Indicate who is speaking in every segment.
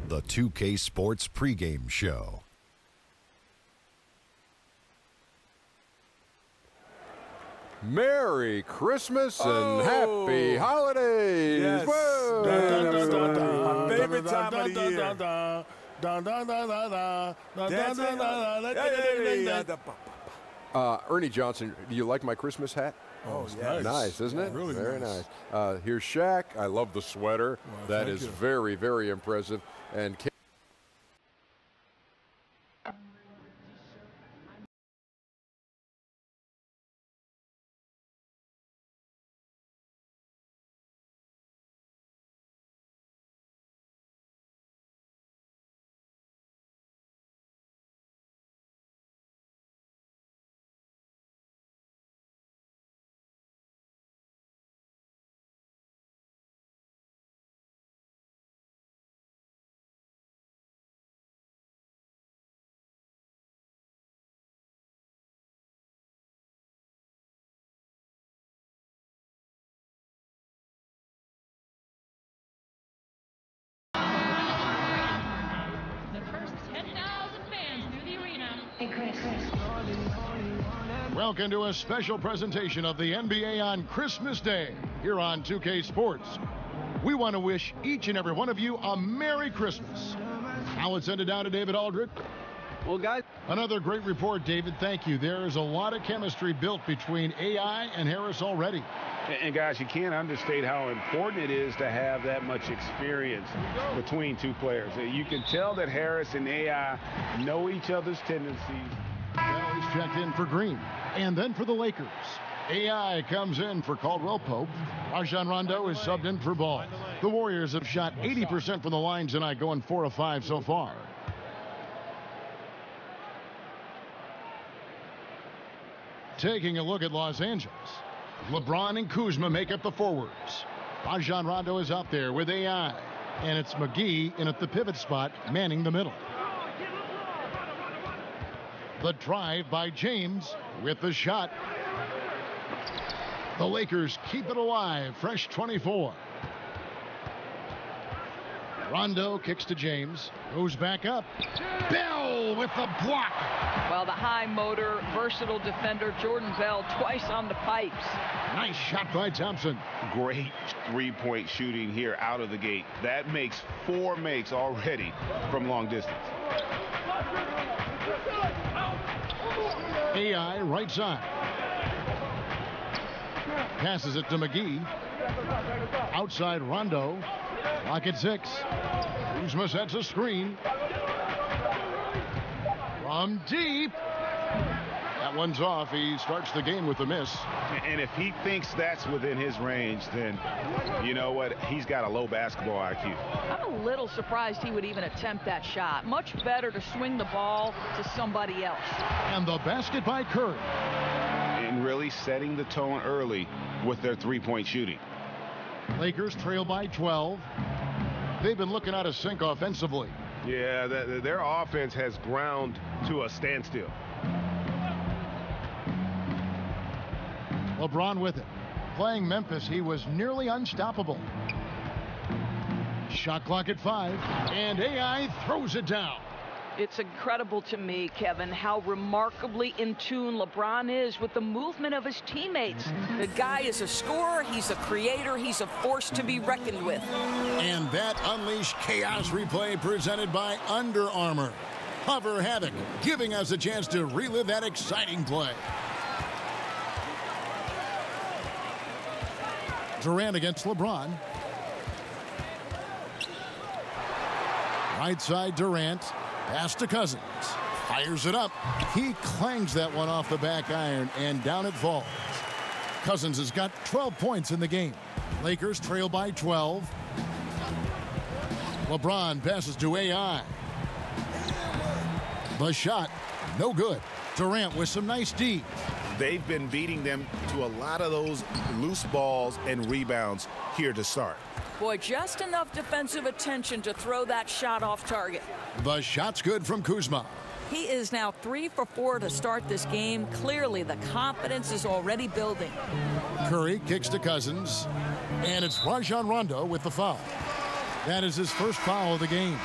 Speaker 1: the 2K Sports pregame show.
Speaker 2: Merry Christmas and Happy Holidays!
Speaker 3: Yes.
Speaker 2: Whoa!
Speaker 3: My favorite time of the year.
Speaker 2: Ernie Johnson, do you like my Christmas hat?
Speaker 3: Oh, yes.
Speaker 2: Nice, isn't it?
Speaker 3: Really
Speaker 2: very
Speaker 3: nice.
Speaker 2: nice. Here's Shaq. I love the sweater.
Speaker 3: Well,
Speaker 2: that is
Speaker 3: you.
Speaker 2: very, very impressive. And
Speaker 4: Welcome to a special presentation of the NBA on Christmas Day here on 2K Sports. We want to wish each and every one of you a Merry Christmas. Now let's send it down to David Aldrich.
Speaker 5: Well, guys,
Speaker 4: Another great report, David. Thank you. There is a lot of chemistry built between AI and Harris already.
Speaker 5: and guys, you can't understate how important it is to have that much experience between two players. You can tell that Harris and AI know each other's tendencies.
Speaker 4: Well, he's checked in for Green. And then for the Lakers, AI comes in for Caldwell Pope. Rajon Rondo is subbed in for Ball. The Warriors have shot 80% from the line tonight, going 4 of 5 so far. Taking a look at Los Angeles, LeBron and Kuzma make up the forwards. Rajon Rondo is out there with AI, and it's McGee in at the pivot spot, manning the middle. The drive by James with the shot. The Lakers keep it alive, fresh 24. Rondo kicks to James, goes back up. Bell with the block.
Speaker 6: Well, the high motor, versatile defender, Jordan Bell, twice on the pipes.
Speaker 4: Nice shot by Thompson.
Speaker 5: Great three-point shooting here out of the gate. That makes 4 makes already from long distance.
Speaker 4: AI right side. Passes it to McGee. Outside Rondo. Lock at 6. Kuzma sets a screen. From deep. That one's off. He starts the game with a miss.
Speaker 5: And if he thinks that's within his range, then you know what? He's got a low basketball IQ.
Speaker 6: I'm a little surprised he would even attempt that shot. Much better to swing the ball to somebody else.
Speaker 4: And the basket by Curry.
Speaker 5: And really setting the tone early with their three-point shooting.
Speaker 4: Lakers trail by 12. They've been looking out of sync offensively.
Speaker 7: Yeah, their offense has ground to a standstill.
Speaker 4: LeBron with it. Playing Memphis, he was nearly unstoppable. Shot clock at 5, and AI throws it down.
Speaker 6: It's incredible to me, Kevin, how remarkably in tune LeBron is with the movement of his teammates. The guy is a scorer, he's a creator, he's a force to be reckoned with.
Speaker 4: And that unleashed chaos replay presented by Under Armour. Hover Havoc, giving us a chance to relive that exciting play. Durant against LeBron. Right side Durant. Pass to Cousins. Fires it up. He clangs that one off the back iron, and down it falls. Cousins has got 12 points in the game. Lakers trail by 12. LeBron passes to AI. The shot, no good. Durant with some nice D.
Speaker 7: They've been beating them to a lot of those loose balls and rebounds here to start.
Speaker 6: Boy, just enough defensive attention to throw that shot off target.
Speaker 4: The shot's good from Kuzma.
Speaker 6: He is now 3 for 4 to start this game. Clearly, the confidence is already building.
Speaker 4: Curry kicks to Cousins, and it's Rajon Rondo with the foul. That is his first foul of the game.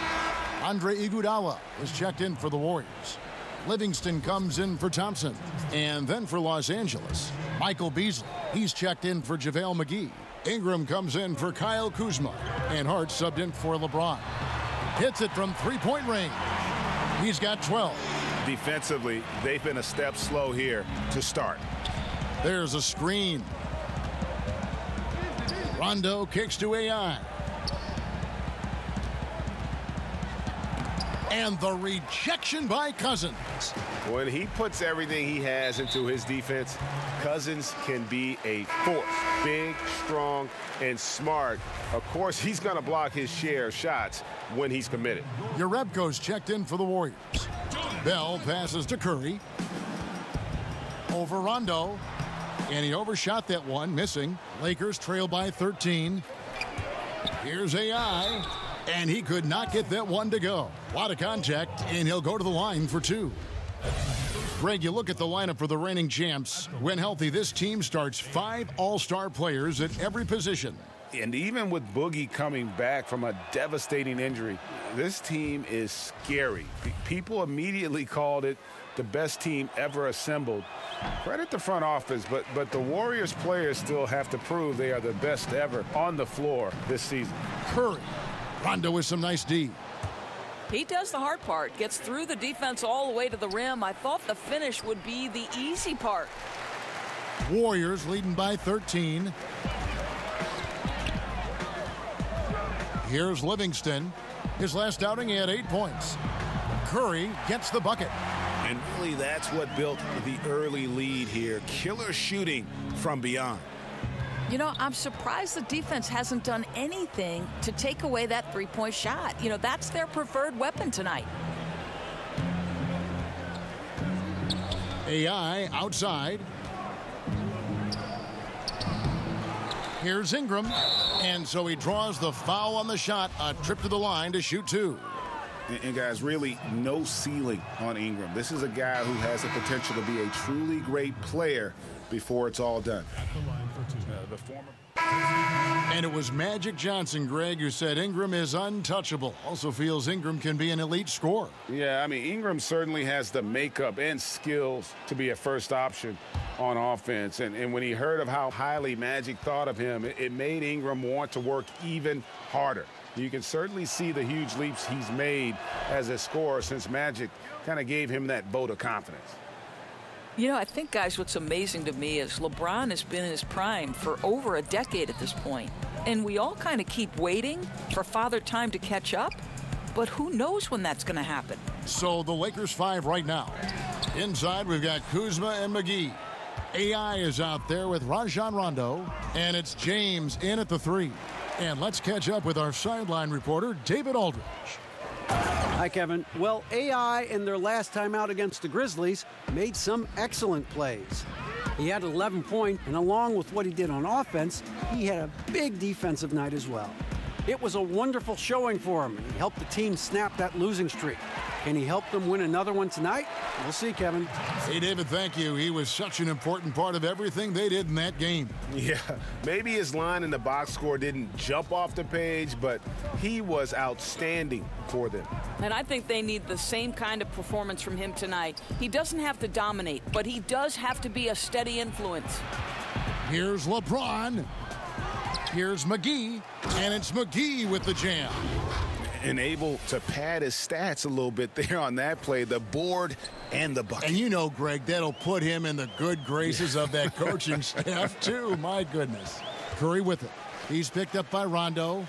Speaker 4: Andre Iguodala is checked in for the Warriors. Livingston comes in for Thompson. And then for Los Angeles, Michael Beasley. He's checked in for JaVale McGee. Ingram comes in for Kyle Kuzma. And Hart subbed in for LeBron. Hits it from three-point range. He's got 12.
Speaker 7: Defensively, they've been a step slow here to start.
Speaker 4: There's a screen. Rondo kicks to AI. And the rejection by Cousins.
Speaker 7: When he puts everything he has into his defense, Cousins can be a force. Big, strong, and smart. Of course, he's going to block his share of shots when he's committed.
Speaker 4: Jerebko's checked in for the Warriors. Bell passes to Curry. Over Rondo. And he overshot that one, missing. Lakers trail by 13. Here's AI. And he could not get that one to go. A lot of contact, and he'll go to the line for two. Greg, you look at the lineup for the reigning champs. When healthy, this team starts 5 all-star players at every position.
Speaker 5: And even with Boogie coming back from a devastating injury, this team is scary. People immediately called it the best team ever assembled. Credit the front office, but the Warriors players still have to prove they are the best ever on the floor this season.
Speaker 4: Curry. Rondo with some nice D.
Speaker 6: He does the hard part, gets through the defense all the way to the rim. I thought the finish would be the easy part.
Speaker 4: Warriors leading by 13. Here's Livingston. His last outing, he had 8 points. Curry gets the bucket.
Speaker 7: And really, that's what built the early lead here. Killer shooting from beyond.
Speaker 6: You know, I'm surprised the defense hasn't done anything to take away that three-point shot. You know, that's their preferred weapon tonight.
Speaker 4: AI outside. Here's Ingram. And so he draws the foul on the shot. A trip to the line to shoot two.
Speaker 7: And guys, really no ceiling on Ingram. This is a guy who has the potential to be a truly great player before it's all done.
Speaker 4: And it was Magic Johnson, Greg, who said Ingram is untouchable. Also feels Ingram can be an elite scorer.
Speaker 5: Yeah, I mean, Ingram certainly has the makeup and skills to be a first option on offense. And when he heard of how highly Magic thought of him, it made Ingram want to work even harder. You can certainly see the huge leaps he's made as a scorer since Magic kind of gave him that vote of confidence.
Speaker 6: You know, I think, guys, what's amazing to me is LeBron has been in his prime for over a decade at this point. And we all kind of keep waiting for Father Time to catch up. But who knows when that's going to happen?
Speaker 4: So the Lakers 5 right now. Inside, we've got Kuzma and McGee. AI is out there with Rajon Rondo. And it's James in at the 3. And let's catch up with our sideline reporter, David Aldridge.
Speaker 8: Hi, Kevin. Well, AI in their last time out against the Grizzlies made some excellent plays. He had 11 points, and along with what he did on offense, he had a big defensive night as well. It was a wonderful showing for him, and he helped the team snap that losing streak. Can he help them win another one tonight? We'll see, Kevin.
Speaker 4: Hey, David, thank you. He was such an important part of everything they did in that game.
Speaker 7: Yeah, maybe his line in the box score didn't jump off the page, but he was outstanding for them.
Speaker 6: And I think they need the same kind of performance from him tonight. He doesn't have to dominate, but he does have to be a steady influence.
Speaker 4: Here's LeBron. Here's McGee. And it's McGee with the jam.
Speaker 7: And able to pad his stats a little bit there on that play, the board and the bucket.
Speaker 4: And you know, Greg, that'll put him in the good graces of that coaching staff, too. My goodness. Curry with it. He's picked up by Rondo.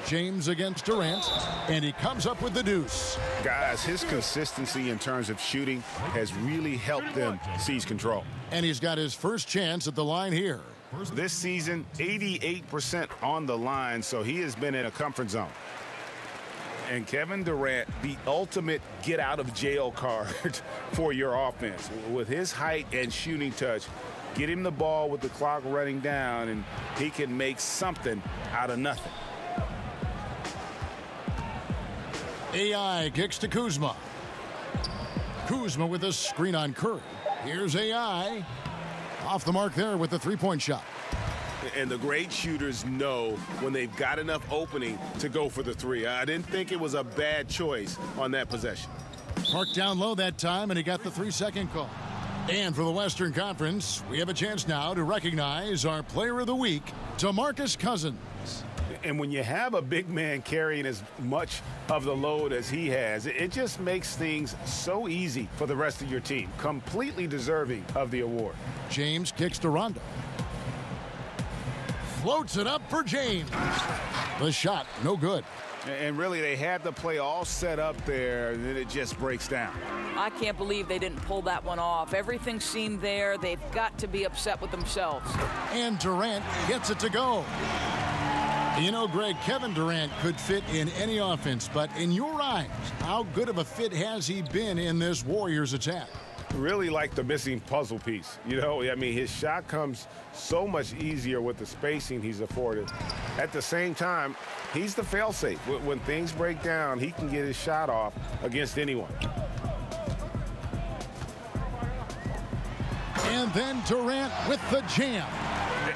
Speaker 4: James against Durant, and he comes up with the deuce.
Speaker 7: Guys, his consistency in terms of shooting has really helped them seize control.
Speaker 4: And he's got his first chance at the line here.
Speaker 7: This season, 88% on the line, so he has been in a comfort zone. And Kevin Durant, the ultimate get-out-of-jail card for your offense. With his height and shooting touch, get him the ball with the clock running down, and he can make something out of nothing.
Speaker 4: AI kicks to Kuzma. Kuzma with a screen on Curry. Here's AI. Off the mark there with the three-point shot.
Speaker 7: And the great shooters know when they've got enough opening to go for the three. I didn't think it was a bad choice on that possession.
Speaker 4: Parked down low that time, and he got the 3-second call. And for the Western Conference, we have a chance now to recognize our Player of the Week, DeMarcus Cousins.
Speaker 7: And when you have a big man carrying as much of the load as he has, it just makes things so easy for the rest of your team. Completely deserving of the award.
Speaker 4: James kicks to Rondo. Floats it up for James. The shot, no good.
Speaker 7: And really, they had the play all set up there, and then it just breaks down.
Speaker 6: I can't believe they didn't pull that one off. Everything seemed there. They've got to be upset with themselves.
Speaker 4: And Durant gets it to go. You know, Greg, Kevin Durant could fit in any offense, but in your eyes, how good of a fit has he been in this Warriors attack?
Speaker 7: Really like the missing puzzle piece. You know, I mean, his shot comes so much easier with the spacing he's afforded. At the same time, he's the fail-safe. When things break down, he can get his shot off against anyone.
Speaker 4: And then Durant with the jam.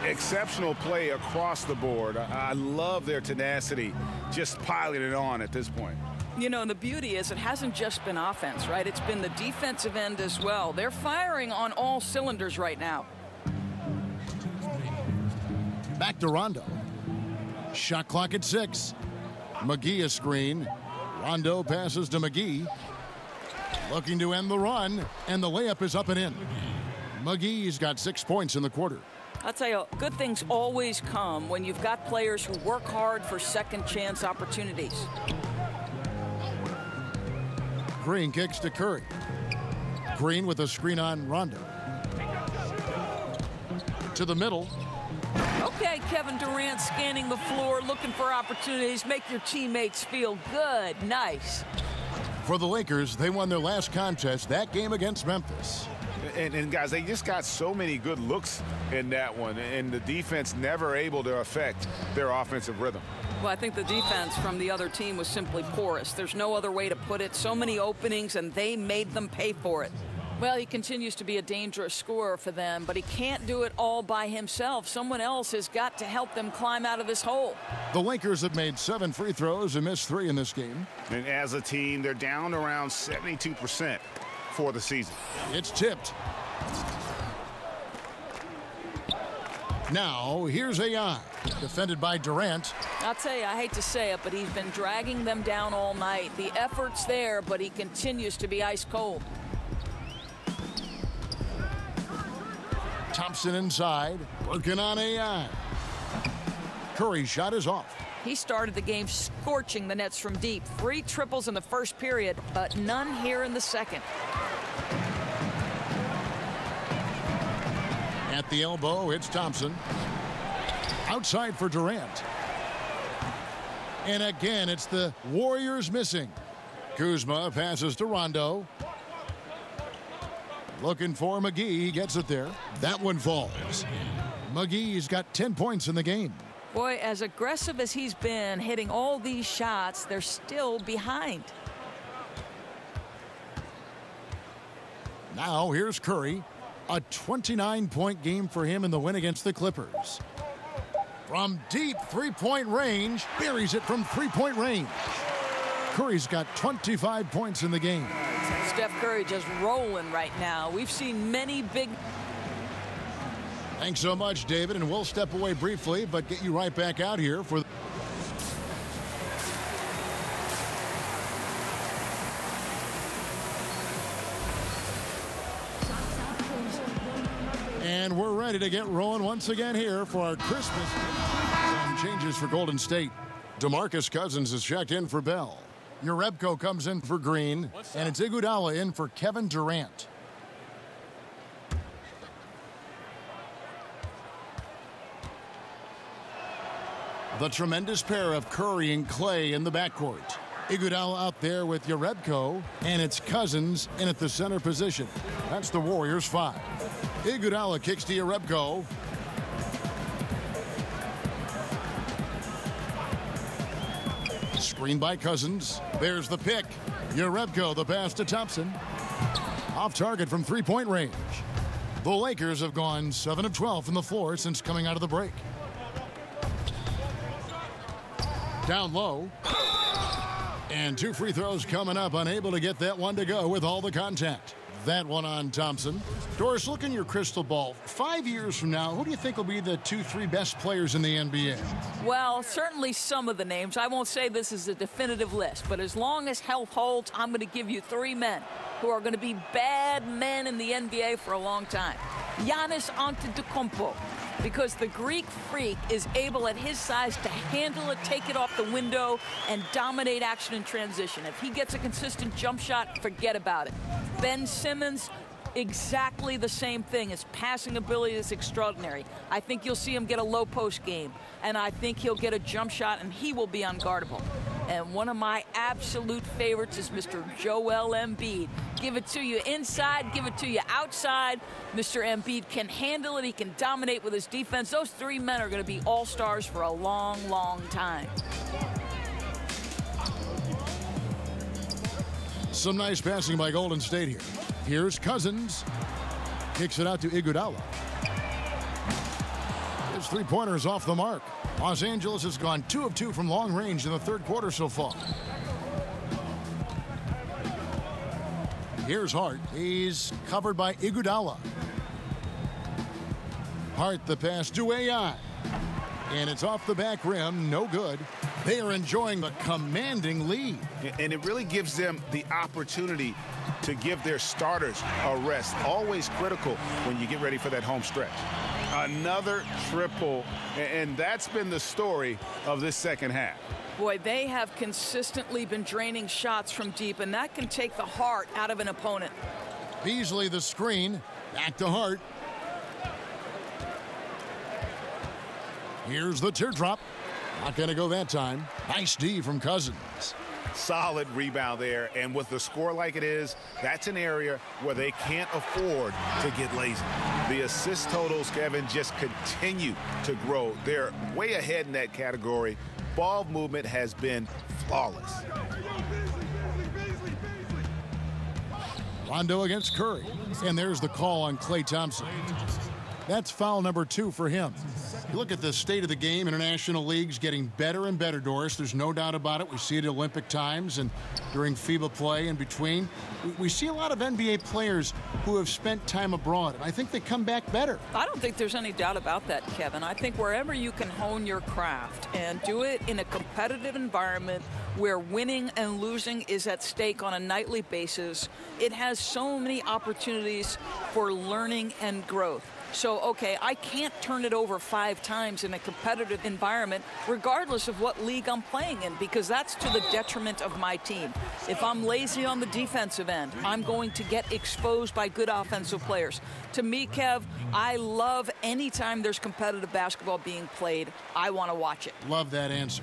Speaker 7: Exceptional play across the board. I love their tenacity, just piling it on at this point.
Speaker 6: You know, and the beauty is it hasn't just been offense, right? It's been the defensive end as well. They're firing on all cylinders right now.
Speaker 4: Back to Rondo. Shot clock at 6. McGee a screen. Rondo passes to McGee. Looking to end the run, and the layup is up and in. McGee's got 6 points in the quarter.
Speaker 6: I'll tell you, good things always come when you've got players who work hard for second chance opportunities.
Speaker 4: Green kicks to Curry. Green with a screen on Rondo. To the middle.
Speaker 6: Okay, Kevin Durant scanning the floor, looking for opportunities. Make your teammates feel good. Nice.
Speaker 4: For the Lakers, they won their last contest, that game against Memphis.
Speaker 7: And guys, they just got so many good looks in that one, and the defense never able to affect their offensive rhythm.
Speaker 6: Well, I think the defense from the other team was simply porous. There's no other way to put it. So many openings, and they made them pay for it. Well, he continues to be a dangerous scorer for them, but he can't do it all by himself. Someone else has got to help them climb out of this hole.
Speaker 4: The Lakers have made 7 free throws and missed 3 in this game.
Speaker 7: And as a team, they're down around 72% for the season.
Speaker 4: It's tipped. Now, here's AI, defended by Durant.
Speaker 6: I'll tell you, I hate to say it, but he's been dragging them down all night. The effort's there, but he continues to be ice cold.
Speaker 4: Thompson inside, working on AI. Curry's shot is off.
Speaker 6: He started the game scorching the Nets from deep. 3 triples in the first period, but none here in the second.
Speaker 4: At the elbow, it's Thompson. Outside for Durant. And again, it's the Warriors missing. Kuzma passes to Rondo. Looking for McGee. He gets it there. That one falls. McGee's got 10 points in the game.
Speaker 6: Boy, as aggressive as he's been hitting all these shots, they're still behind.
Speaker 4: Now here's Curry. A 29-point game for him in the win against the Clippers. From deep three-point range, buries it from three-point range. Curry's got 25 points in the game.
Speaker 6: Steph Curry just rolling right now. We've seen many big...
Speaker 4: Thanks so much, David, and we'll step away briefly, but get you right back out here for... And we're ready to get rolling once again here for our Christmas. Some changes for Golden State. DeMarcus Cousins is checked in for Bell. Jerebko comes in for Green, and it's Iguodala in for Kevin Durant. The tremendous pair of Curry and Clay in the backcourt. Iguodala out there with Jerebko, and it's Cousins in at the center position. That's the Warriors 5. Iguodala kicks to Jerebko. Screen by Cousins. There's the pick. Jerebko, the pass to Thompson. Off target from three-point range. The Lakers have gone 7 of 12 from the floor since coming out of the break. Down low. And 2 free throws coming up, unable to get that one to go with all the contact. That one on Thompson. Doris, look in your crystal ball. 5 years from now, who do you think will be the 2-3 best players in the NBA?
Speaker 6: Well, certainly some of the names. I won't say this is a definitive list, but as long as health holds, I'm going to give you 3 men who are going to be bad men in the NBA for a long time. Giannis Antetokounmpo, because the Greek freak is able at his size to handle it, take it off the window, and dominate action in transition. If he gets a consistent jump shot, forget about it. Ben Simmons, exactly the same thing. His passing ability is extraordinary. I think you'll see him get a low post game, and I think he'll get a jump shot, and he will be unguardable. And one of my absolute favorites is Mr. Joel Embiid. Give it to you inside, give it to you outside. Mr. Embiid can handle it. He can dominate with his defense. Those 3 men are going to be all-stars for a long, long time.
Speaker 4: Some nice passing by Golden State here. Here's Cousins. Kicks it out to Iguodala. His 3-pointers off the mark. Los Angeles has gone 2 of 2 from long range in the 3rd quarter so far. Here's Hart. He's covered by Iguodala. Hart the pass to AI. And it's off the back rim. No good. They are enjoying the commanding lead.
Speaker 7: And it really gives them the opportunity to give their starters a rest. Always critical when you get ready for that home stretch. Another triple, and that's been the story of this second half.
Speaker 6: Boy, they have consistently been draining shots from deep, and that can take the heart out of an opponent.
Speaker 4: Beasley the screen. Back to Hart. Here's the teardrop. Not going to go that time. Nice D from Cousins.
Speaker 7: Solid rebound there, and with the score like it is, that's an area where they can't afford to get lazy. The assist totals, Kevin, just continue to grow. They're way ahead in that category. Ball movement has been flawless.
Speaker 4: Rondo against Curry, and there's the call on Klay Thompson. That's foul number 2 for him. You look at the state of the game, international leagues getting better and better, Doris. There's no doubt about it. We see it at Olympic times and during FIBA play in between. We see a lot of NBA players who have spent time abroad, and I think they come back better.
Speaker 6: I don't think there's any doubt about that, Kevin. I think wherever you can hone your craft and do it in a competitive environment where winning and losing is at stake on a nightly basis, it has so many opportunities for learning and growth. So, okay, I can't turn it over 5 times in a competitive environment, regardless of what league I'm playing in, because that's to the detriment of my team. If I'm lazy on the defensive end, I'm going to get exposed by good offensive players. To me, Kev, I love any time there's competitive basketball being played. I want to watch it.
Speaker 4: Love that answer.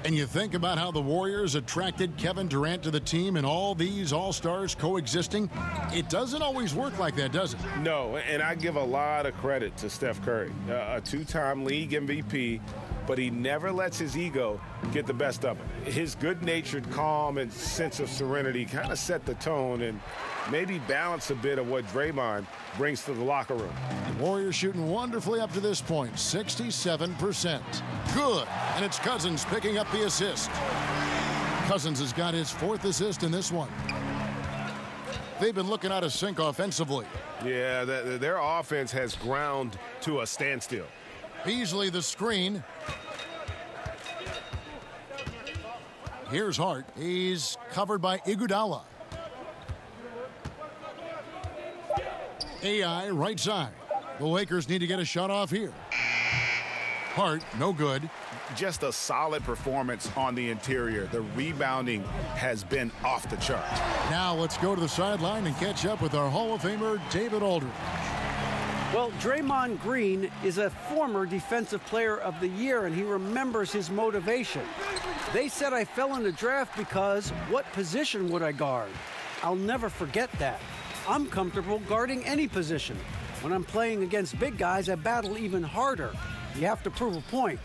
Speaker 4: And you think about how the Warriors attracted Kevin Durant to the team and all these all-stars coexisting. It doesn't always work like that, does it?
Speaker 7: No, and I give a lot of credit to Steph Curry, a 2-time league MVP, but he never lets his ego get the best of him. His good-natured calm and sense of serenity kind of set the tone and maybe balance a bit of what Draymond brings to the locker room.
Speaker 4: The Warriors shooting wonderfully up to this point, 67%. Good, and it's Cousins picking up the assist. Cousins has got his 4th assist in this one. They've been looking out of sync offensively.
Speaker 7: Yeah, their offense has ground to a standstill.
Speaker 4: Beasley the screen. Here's Hart. He's covered by Iguodala. AI right side. The Lakers need to get a shot off here. Hart, no good.
Speaker 7: Just a solid performance on the interior. The rebounding has been off the chart.
Speaker 4: Now let's go to the sideline and catch up with our Hall of Famer, David Aldridge.
Speaker 8: Well, Draymond Green is a former Defensive Player of the Year, and he remembers his motivation. They said I fell in the draft because what position would I guard? I'll never forget that. I'm comfortable guarding any position. When I'm playing against big guys, I battle even harder. You have to prove a point.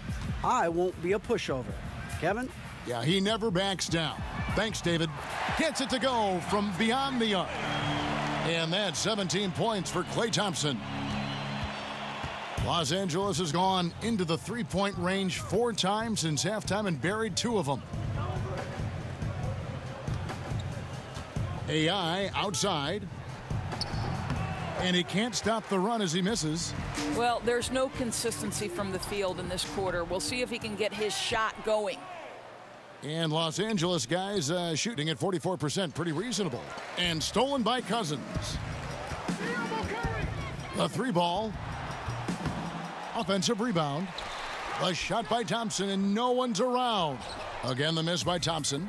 Speaker 8: I won't be a pushover. Kevin?
Speaker 4: Yeah, he never backs down. Thanks, David. Gets it to go from beyond the arc. And that's 17 points for Klay Thompson. Los Angeles has gone into the three-point range 4 times since halftime and buried 2 of them. AI outside. And he can't stop the run as he misses.
Speaker 6: Well, there's no consistency from the field in this quarter. We'll see if he can get his shot going.
Speaker 4: And Los Angeles guys shooting at 44%, pretty reasonable. And stolen by Cousins. The 3-ball. Offensive rebound. A shot by Thompson, and no one's around. Again, the miss by Thompson.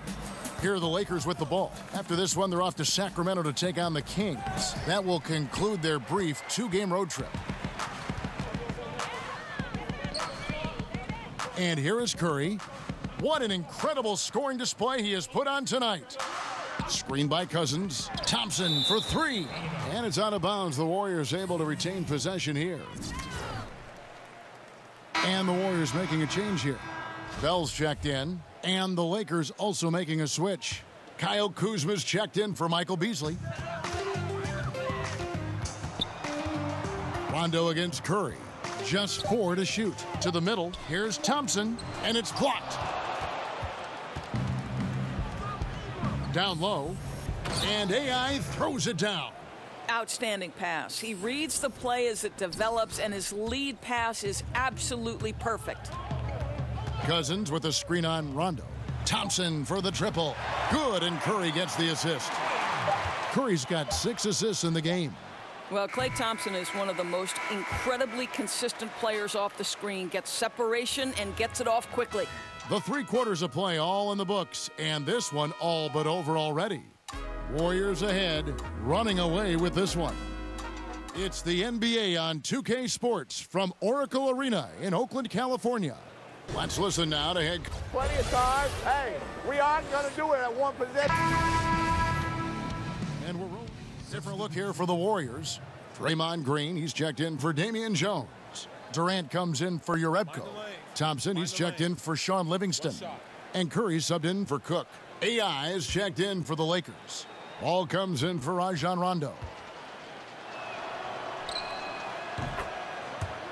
Speaker 4: Here are the Lakers with the ball. After this one, they're off to Sacramento to take on the Kings. That will conclude their brief 2-game road trip. And here is Curry. What an incredible scoring display he has put on tonight. Screen by Cousins. Thompson for 3. And it's out of bounds. The Warriors able to retain possession here. And the Warriors making a change here. Bell's checked in. And the Lakers also making a switch. Kyle Kuzma's checked in for Michael Beasley. Rondo against Curry. Just 4 to shoot. To the middle. Here's Thompson. And it's blocked. Down low. And AI throws it down.
Speaker 6: Outstanding pass. He reads the play as it develops, and his lead pass is absolutely perfect.
Speaker 4: Cousins with a screen on Rondo. Thompson for the triple. Good, and Curry gets the assist. Curry's got 6 assists in the game.
Speaker 6: Well, Klay Thompson is one of the most incredibly consistent players off the screen. Gets separation and gets it off quickly.
Speaker 4: The 3 quarters of play all in the books, and this one all but over already. Warriors ahead, running away with this one. It's the NBA on 2K Sports from Oracle Arena in Oakland, California. Let's listen now to head.
Speaker 3: Plenty of time. Hey, we aren't going to do it at one possession.
Speaker 4: And we're rolling. Different look here for the Warriors. Draymond Green, he's checked in for Damian Jones. Durant comes in for Jerebko. Thompson, he's checked in for Sean Livingston. And Curry subbed in for Cook. AI is checked in for the Lakers. Ball comes in for Rajon Rondo.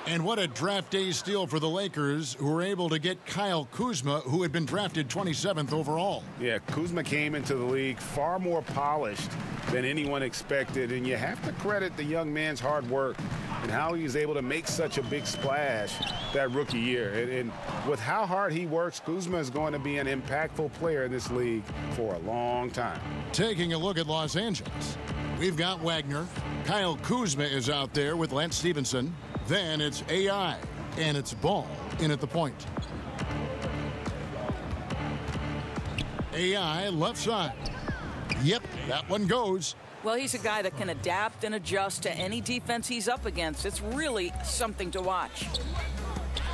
Speaker 4: And what a draft day steal for the Lakers, who were able to get Kyle Kuzma, who had been drafted 27th overall.
Speaker 7: Yeah, Kuzma came into the league far more polished than anyone expected, and you have to credit the young man's hard work and how he was able to make such a big splash that rookie year. And with how hard he works, Kuzma is going to be an impactful player in this league for a long time.
Speaker 4: Taking a look at Los Angeles, we've got Wagner. Kyle Kuzma is out there with Lance Stevenson. Then it's AI, and it's Ball in at the point. AI left side. Yep, that one goes.
Speaker 6: Well, he's a guy that can adapt and adjust to any defense he's up against. It's really something to watch.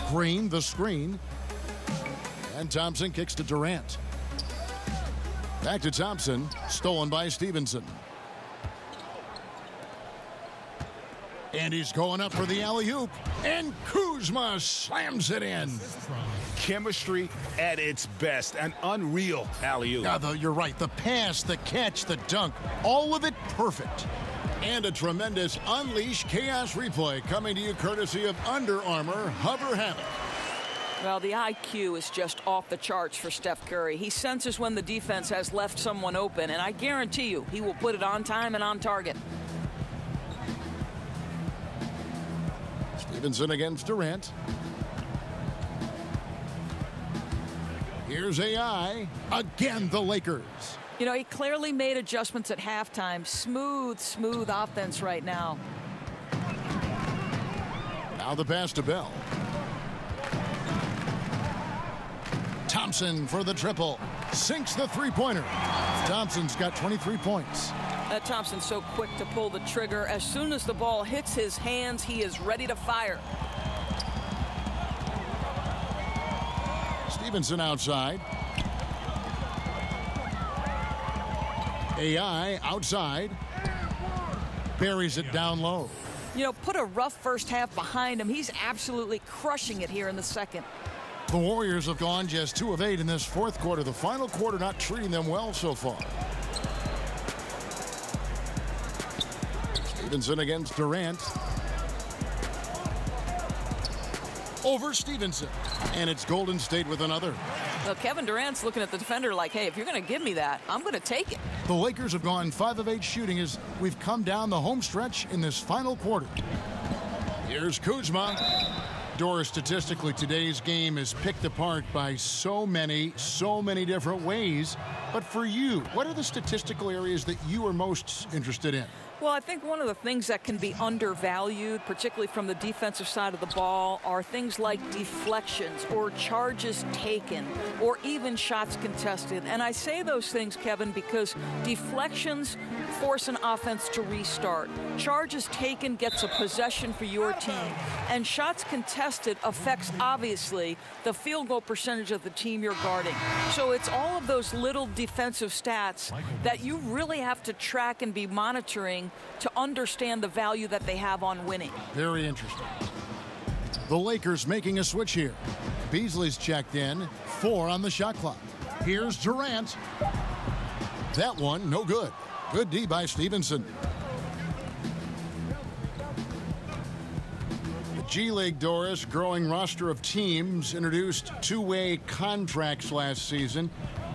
Speaker 4: Green, the screen. And Thompson kicks to Durant. Back to Thompson, stolen by Stevenson. And he's going up for the alley-oop. And Kuzma slams it in.
Speaker 7: Chemistry at its best. An unreal alley-oop.
Speaker 4: Yeah, you're right. The pass, the catch, the dunk, all of it perfect. And a tremendous Unleash Chaos replay coming to you courtesy of Under Armour Hover Hammock.
Speaker 6: Well, the IQ is just off the charts for Steph Curry. He senses when the defense has left someone open, and I guarantee you he will put it on time and on target.
Speaker 4: Stevenson against Durant. Here's AI. Again, the Lakers.
Speaker 6: You know, he clearly made adjustments at halftime. Smooth offense right now.
Speaker 4: Now the pass to Bell. Thompson for the triple. Sinks the three-pointer. Thompson's got 23 points.
Speaker 6: Thompson's so quick to pull the trigger. As soon as the ball hits his hands, he is ready to fire.
Speaker 4: Stevenson outside. AI outside. Buries it down low.
Speaker 6: You know, put a rough first half behind him. He's absolutely crushing it here in the second.
Speaker 4: The Warriors have gone just 2 of 8 in this fourth quarter. The final quarter not treating them well so far. Stevenson against Durant. over Stevenson. And it's Golden State with another.
Speaker 6: Well, Kevin Durant's looking at the defender like, hey, if you're going to give me that, I'm going to take it.
Speaker 4: The Lakers have gone 5 of 8 shooting as we've come down the home stretch in this final quarter. Here's Kuzma. Doris, statistically, today's game is picked apart by so many different ways. But for you, what are the statistical areas that you are most interested in?
Speaker 6: Well, I think one of the things that can be undervalued, particularly from the defensive side of the ball, are things like deflections or charges taken or even shots contested. And I say those things, Kevin, because deflections force an offense to restart. Charges taken gets a possession for your team. And shots contested affects, obviously, the field goal percentage of the team you're guarding. So it's all of those little defensive stats that you really have to track and be monitoring to understand the value that they have on winning.
Speaker 4: Very interesting. The Lakers making a switch here. Beasley's checked in, 4 on the shot clock. Here's Durant. That one, no good. Good D by Stevenson. The G League, Doris, growing roster of teams, introduced two-way contracts last season.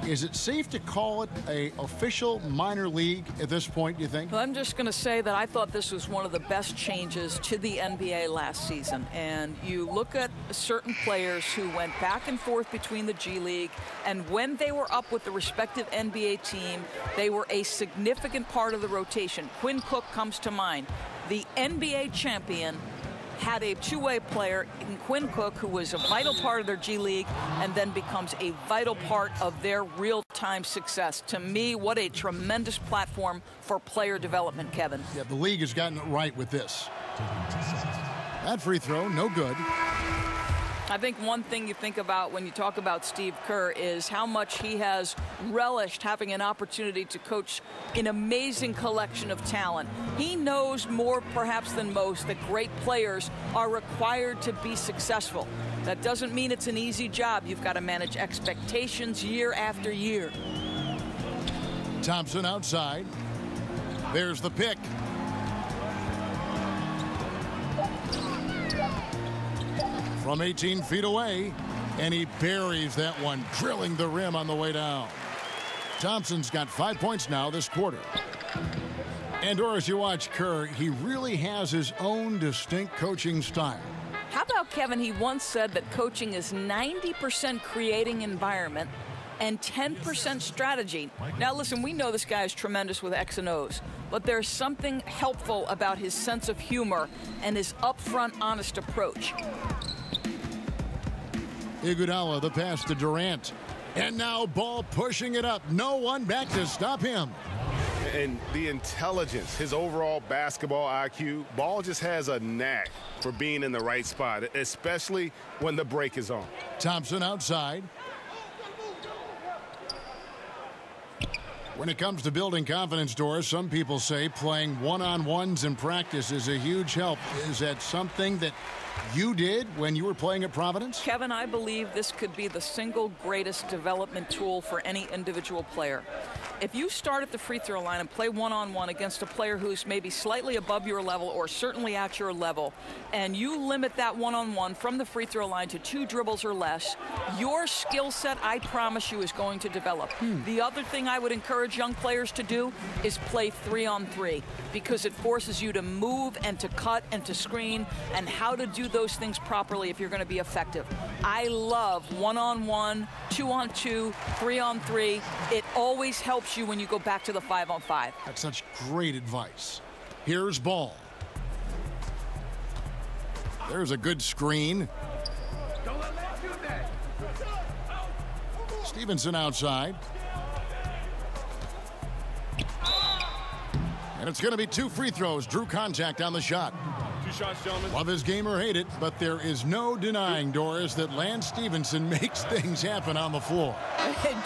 Speaker 4: Is it safe to call it an official minor league at this point, do you think?
Speaker 6: Well, I'm just going to say that I thought this was one of the best changes to the NBA last season. And you look at certain players who went back and forth between the G League, and when they were up with the respective NBA team, they were a significant part of the rotation. Quinn Cook comes to mind. The NBA champion had a two-way player in Quinn Cook, who was a vital part of their G League and then becomes a vital part of their real-time success. To me, what a tremendous platform for player development, Kevin.
Speaker 4: Yeah, the league has gotten it right with this. That free throw, no good.
Speaker 6: I think one thing you think about when you talk about Steve Kerr is how much he has relished having an opportunity to coach an amazing collection of talent. He knows more perhaps than most that great players are required to be successful. That doesn't mean it's an easy job. You've got to manage expectations year after year.
Speaker 4: Thompson outside. There's the pick. From 18 feet away, and he buries that one, drilling the rim on the way down. Thompson's got 5 points now this quarter. And as you watch Kerr, he really has his own distinct coaching style.
Speaker 6: How about, Kevin, he once said that coaching is 90% creating environment and 10% strategy. Now, listen, we know this guy is tremendous with X and O's, but there's something helpful about his sense of humor and his upfront, honest approach.
Speaker 4: Iguodala, the pass to Durant. And now Ball pushing it up. No one back to stop him.
Speaker 7: And the intelligence, his overall basketball IQ, Ball just has a knack for being in the right spot, especially when the break is on.
Speaker 4: Thompson outside. When it comes to building confidence, Doris, some people say playing one-on-ones in practice is a huge help. Is that something that you did when you were playing at Providence?
Speaker 6: Kevin, I believe this could be the single greatest development tool for any individual player. If you start at the free throw line and play one-on-one against a player who's maybe slightly above your level or certainly at your level, and you limit that one-on-one from the free throw line to 2 dribbles or less, your skill set, I promise you, is going to develop. The other thing I would encourage young players to do is play 3-on-3, because it forces you to move and to cut and to screen and how to do those things properly if you're going to be effective. I love 1-on-1, 2-on-2, 3-on-3. It always helps you when you go back to the 5-on-5.
Speaker 4: That's such great advice. Here's Ball. There's a good screen. Stevenson outside. And it's going to be 2 free throws. Drew contact on the shot.
Speaker 2: 2 shots, gentlemen.
Speaker 4: Love his game or hate it, but there is no denying, Doris, that Lance Stevenson makes things happen on the floor.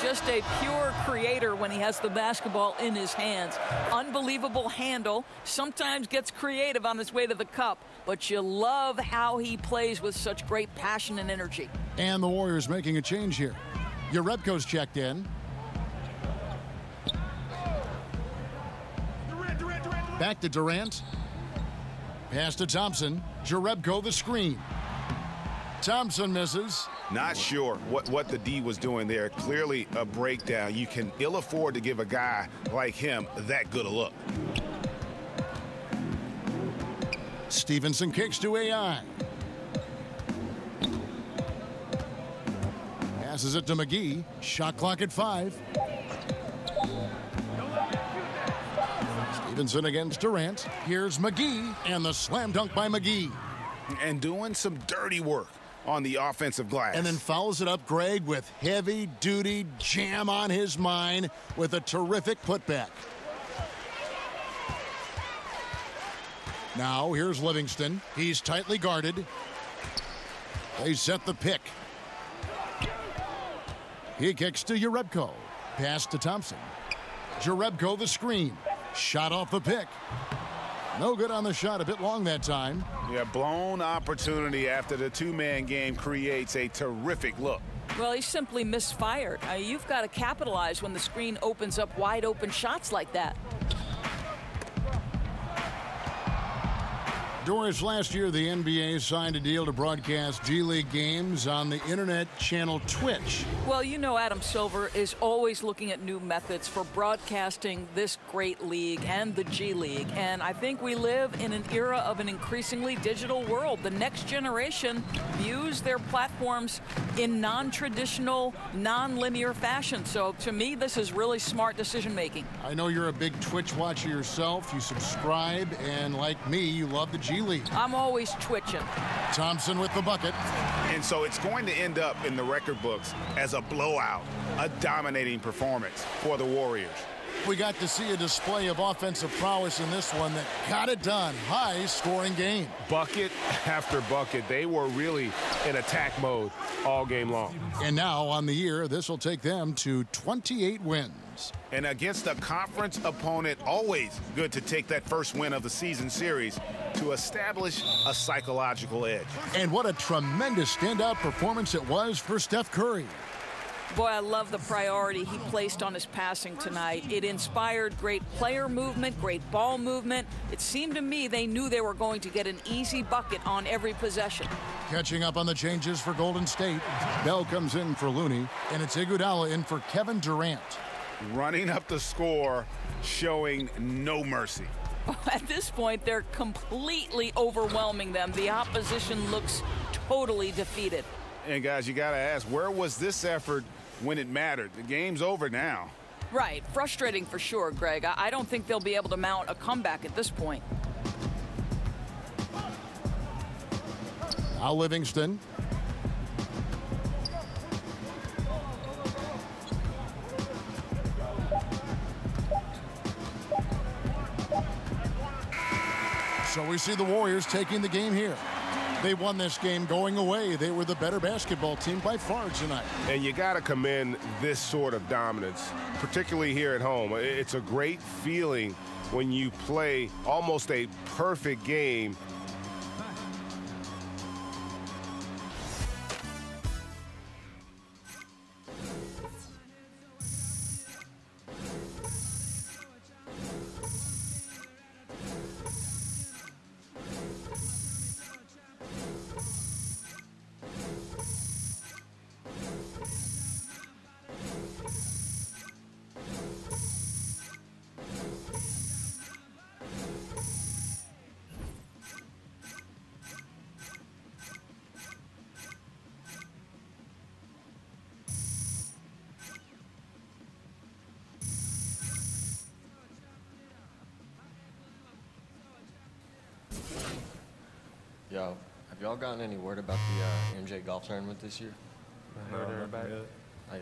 Speaker 6: Just a pure creator when he has the basketball in his hands. Unbelievable handle. Sometimes gets creative on his way to the cup, but you love how he plays with such great passion and energy.
Speaker 4: And the Warriors making a change here. Jerebko's checked in. Back to Durant. Pass to Thompson. Jerebko the screen. Thompson misses.
Speaker 7: Not sure what the D was doing there. Clearly a breakdown. You can ill afford to give a guy like him that good a look.
Speaker 4: Stevenson kicks to AI. Passes it to McGee. Shot clock at 5. Stevenson against Durant. Here's McGee, and the slam dunk by McGee.
Speaker 7: And doing some dirty work on the offensive glass.
Speaker 4: And then follows it up, Greg, with heavy-duty jam on his mind with a terrific putback. Now, here's Livingston. He's tightly guarded. They set the pick. He kicks to Jerebko. Pass to Thompson. Jerebko the screen. Shot off the pick. No good on the shot. A bit long that time.
Speaker 7: Yeah, blown opportunity after the two-man game creates a terrific look.
Speaker 6: Well, he simply misfired. You've got to capitalize when the screen opens up wide open shots like that.
Speaker 4: Doris, last year the NBA signed a deal to broadcast G League games on the internet channel Twitch.
Speaker 6: Well, you know Adam Silver is always looking at new methods for broadcasting this great league and the G League. And I think we live in an era of an increasingly digital world. The next generation views their platforms in non-traditional, non-linear fashion. So to me, this is really smart decision making.
Speaker 4: I know you're a big Twitch watcher yourself. You subscribe, and like me, you love the G League.
Speaker 6: I'm always twitching.
Speaker 4: Thompson with the bucket.
Speaker 7: And so it's going to end up in the record books as a blowout, a dominating performance for the Warriors.
Speaker 4: We got to see a display of offensive prowess in this one that got it done. High-scoring game.
Speaker 2: Bucket after bucket. They were really in attack mode all game long.
Speaker 4: And now on the year, this will take them to 28 wins.
Speaker 7: And against a conference opponent, always good to take that first win of the season series to establish a psychological edge.
Speaker 4: And what a tremendous standout performance it was for Steph Curry.
Speaker 6: Boy, I love the priority he placed on his passing tonight. It inspired great player movement, great ball movement. It seemed to me they knew they were going to get an easy bucket on every possession.
Speaker 4: Catching up on the changes for Golden State. Bell comes in for Looney, and it's Iguodala in for Kevin Durant.
Speaker 7: Running up the score, showing no mercy.
Speaker 6: At this point, they're completely overwhelming them. The opposition looks totally defeated.
Speaker 7: And guys, you got to ask, where was this effort when it mattered? The game's over now.
Speaker 6: Right. Frustrating for sure, Greg. I don't think they'll be able to mount a comeback at this point.
Speaker 4: Now Livingston. So we see the Warriors taking the game here. They won this game going away. They were the better basketball team by far tonight.
Speaker 2: And you got to commend this sort of dominance, particularly here at home. It's a great feeling when you play almost a perfect game.
Speaker 9: Yo, have y'all gotten any word about the MJ golf tournament this year?
Speaker 10: Heard about it?
Speaker 9: Oh, yeah.